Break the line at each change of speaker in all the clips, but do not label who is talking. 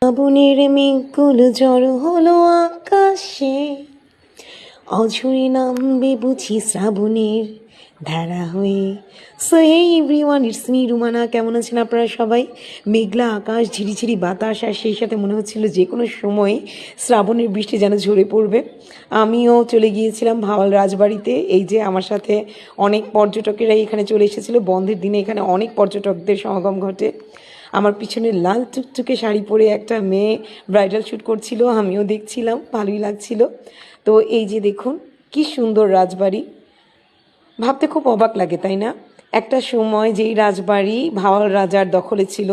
শ্রাবণের মেঘগুলো জড়ো হলো আকাশে, অঝরে নামবে বুঝি শ্রাবণের ধারা হয়ে। সো এই এভরিওয়ান, ইটস মি রুমানা। কেমন আছেন আপনারা সবাই? মেঘলা আকাশ, ঝিরিঝিরি বাতাস, আর সেই সাথে মনে হচ্ছিল যে কোনো সময় শ্রাবণের বৃষ্টি যেন ঝরে পড়বে। আমিও চলে গিয়েছিলাম ভাওয়াল রাজবাড়িতে। এই যে আমার সাথে অনেক পর্যটকেরাই এখানে চলে এসেছিলো। বন্ধের দিনে এখানে অনেক পর্যটকদের সমাগম ঘটে। আমার পিছনে লাল টুকটুকে শাড়ি পরে একটা মেয়ে ব্রাইডাল শ্যুট করছিল, আমিও দেখছিলাম, ভালোই লাগছিল। তো এই যে দেখুন কি সুন্দর রাজবাড়ি, ভাবতে খুব অবাক লাগে, তাই না? একটা সময় যেই রাজবাড়ি ভাওয়াল রাজার দখলে ছিল,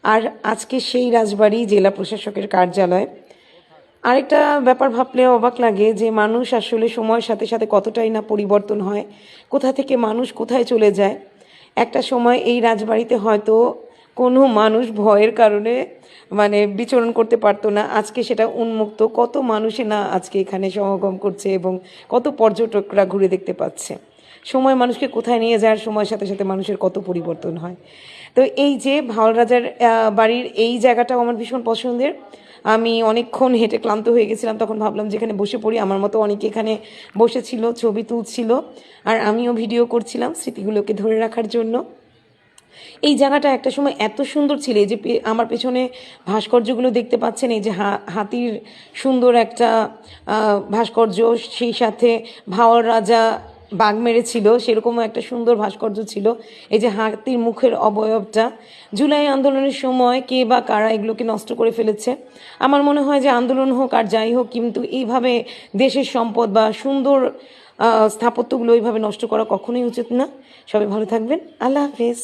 আর আজকে সেই রাজবাড়ি জেলা প্রশাসকের কার্যালয়। আরেকটা ব্যাপার ভাবলে অবাক লাগে যে মানুষ আসলে সময়ের সাথে সাথে কতটাই না পরিবর্তন হয়, কোথা থেকে মানুষ কোথায় চলে যায়। একটা সময় এই রাজবাড়িতে হয়তো কোনো মানুষ ভয়ের কারণে বিচরণ করতে পারতো না, আজকে সেটা উন্মুক্ত। কত মানুষে না আজকে এখানে সমাগম করছে এবং কত পর্যটকরা ঘুরে দেখতে পাচ্ছে। সময় মানুষকে কোথায় নিয়ে যায়, সময়ের সাথে সাথে মানুষের কত পরিবর্তন হয়। তো এই যে ভাওয়াল রাজার বাড়ির এই জায়গাটাও আমার ভীষণ পছন্দের। আমি অনেকক্ষণ হেঁটে ক্লান্ত হয়ে গেছিলাম, তখন ভাবলাম যেখানে বসে পড়ি। আমার মতো অনেকে এখানে বসেছিল, ছবি তুলছিল, আর আমিও ভিডিও করছিলাম স্মৃতিগুলোকে ধরে রাখার জন্য। এই জায়গাটা একটা সময় এত সুন্দর ছিল। এই যে আমার পেছনে ভাস্কর্যগুলো দেখতে পাচ্ছেন, এই যে হাতির সুন্দর একটা ভাস্কর্য, সেই সাথে ভাওয়াল রাজা বাঘ মেরেছিল সেরকমও একটা সুন্দর ভাস্কর্য ছিল। এই যে হাতির মুখের অবয়বটা, জুলাই আন্দোলনের সময় কে বা কারা এগুলোকে নষ্ট করে ফেলেছে। আমার মনে হয় যে আন্দোলন হোক আর যাই হোক, কিন্তু এইভাবে দেশের সম্পদ বা সুন্দর স্থাপত্যগুলো এইভাবে নষ্ট করা কখনোই উচিত না। সবাই ভালো থাকবেন। আল্লাহ হাফেজ।